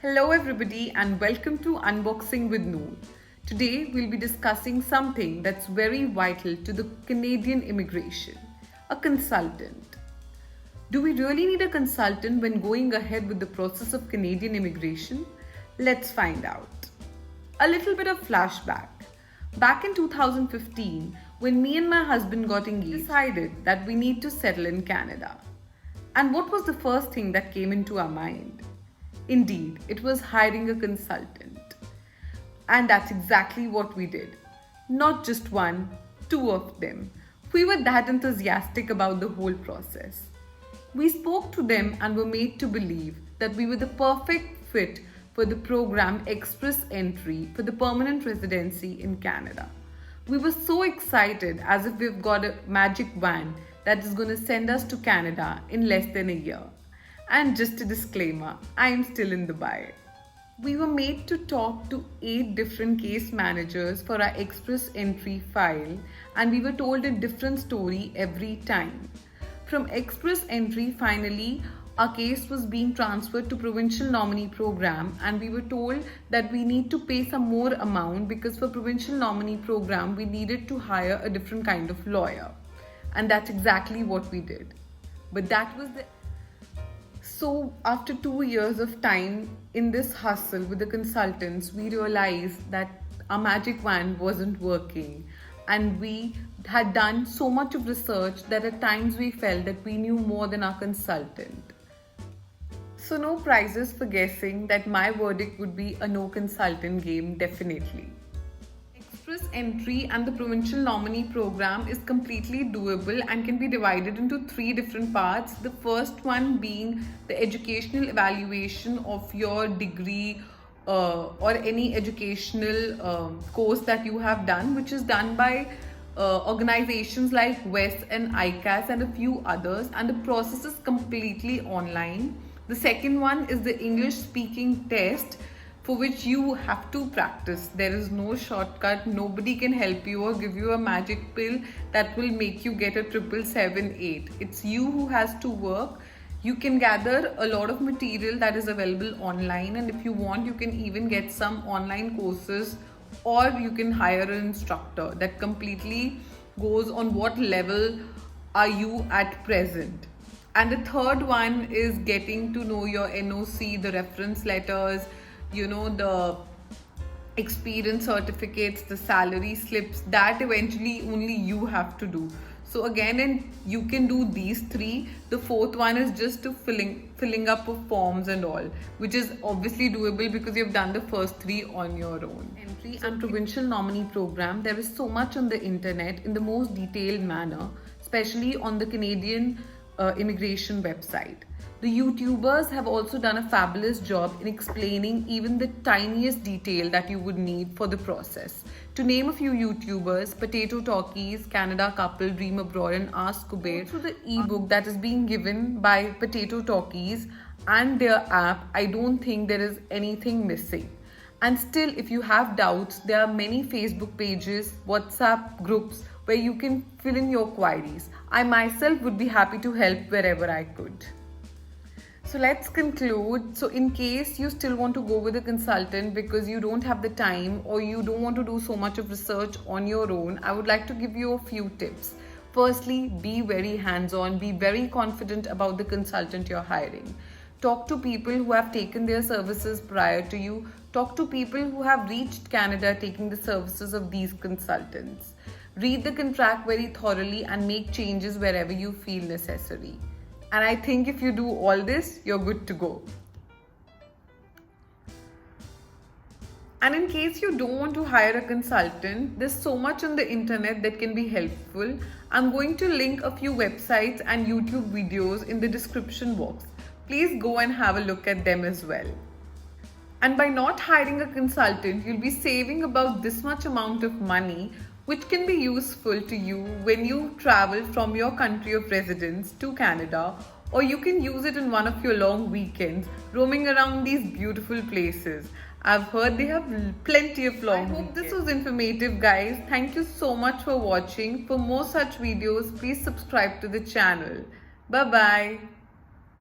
Hello everybody and welcome to Unboxing with Noor. Today we'll be discussing something that's very vital to the Canadian immigration, a consultant. Do we really need a consultant when going ahead with the process of Canadian immigration? Let's find out. A little bit of flashback. Back in 2015, when me and my husband got engaged, we decided that we need to settle in Canada. And what was the first thing that came into our mind? Indeed, it was hiring a consultant. And that's exactly what we did. Not just one, two of them. We were that enthusiastic about the whole process. We spoke to them and were made to believe that we were the perfect fit for the program Express Entry for the permanent residency in Canada. We were so excited as if we've got a magic wand that is going to send us to Canada in less than a year. And just a disclaimer, I am still in Dubai. We were made to talk to 8 different case managers for our Express Entry file, and we were told a different story every time. From Express Entry, finally, our case was being transferred to Provincial Nominee Program, and we were told that we need to pay some more amount because for Provincial Nominee Program, we needed to hire a different kind of lawyer. And that's exactly what we did. But that was the So after 2 years of time in this hustle with the consultants, we realized that our magic wand wasn't working, and we had done so much of research that at times we felt that we knew more than our consultant. So no prizes for guessing that my verdict would be a no consultant game, definitely. Express Entry and the Provincial Nominee Program is completely doable and can be divided into 3 different parts. The first one being the educational evaluation of your degree or any educational course that you have done, which is done by organizations like WES and ICAS and a few others, and the process is completely online. The second one is the English speaking test, for which you have to practice. There is no shortcut. Nobody can help you or give you a magic pill that will make you get a 777-8. It's you who has to work. You can gather a lot of material that is available online, and if you want, you can even get some online courses, or you can hire an instructor. That completely goes on what level are you at present. And the third one is getting to know your NOC, the reference letters, the experience certificates, the salary slips, that eventually only you have to do. So again, and you can do these 3. The fourth one is just to filling up of forms and all, which is obviously doable because you've done the first 3 on your own. Entry and Provincial Nominee Program, there is so much on the internet in the most detailed manner, especially on the Canadian immigration website. The YouTubers have also done a fabulous job in explaining even the tiniest detail that you would need for the process. To name a few YouTubers, Potato Talkies, Canada Couple, Dream Abroad, and Ask Kuber. Through the ebook that is being given by Potato Talkies and their app, I don't think there is anything missing. And still, if you have doubts, there are many Facebook pages, WhatsApp groups where you can fill in your queries. I myself would be happy to help wherever I could. So let's conclude. So in case you still want to go with a consultant because you don't have the time or you don't want to do so much of research on your own, I would like to give you a few tips. Firstly, be very hands-on, be very confident about the consultant you're hiring. Talk to people who have taken their services prior to you. Talk to people who have reached Canada taking the services of these consultants. Read the contract very thoroughly and make changes wherever you feel necessary. And I think if you do all this, you're good to go. And in case you don't want to hire a consultant, there's so much on the internet that can be helpful. I'm going to link a few websites and YouTube videos in the description box. Please go and have a look at them as well. And by not hiring a consultant, you'll be saving about this much amount of money, which can be useful to you when you travel from your country of residence to Canada, or you can use it in one of your long weekends roaming around these beautiful places. I've heard they have plenty of long weekends. I hope this was informative, guys. Thank you so much for watching. For more such videos, please subscribe to the channel. Bye-bye.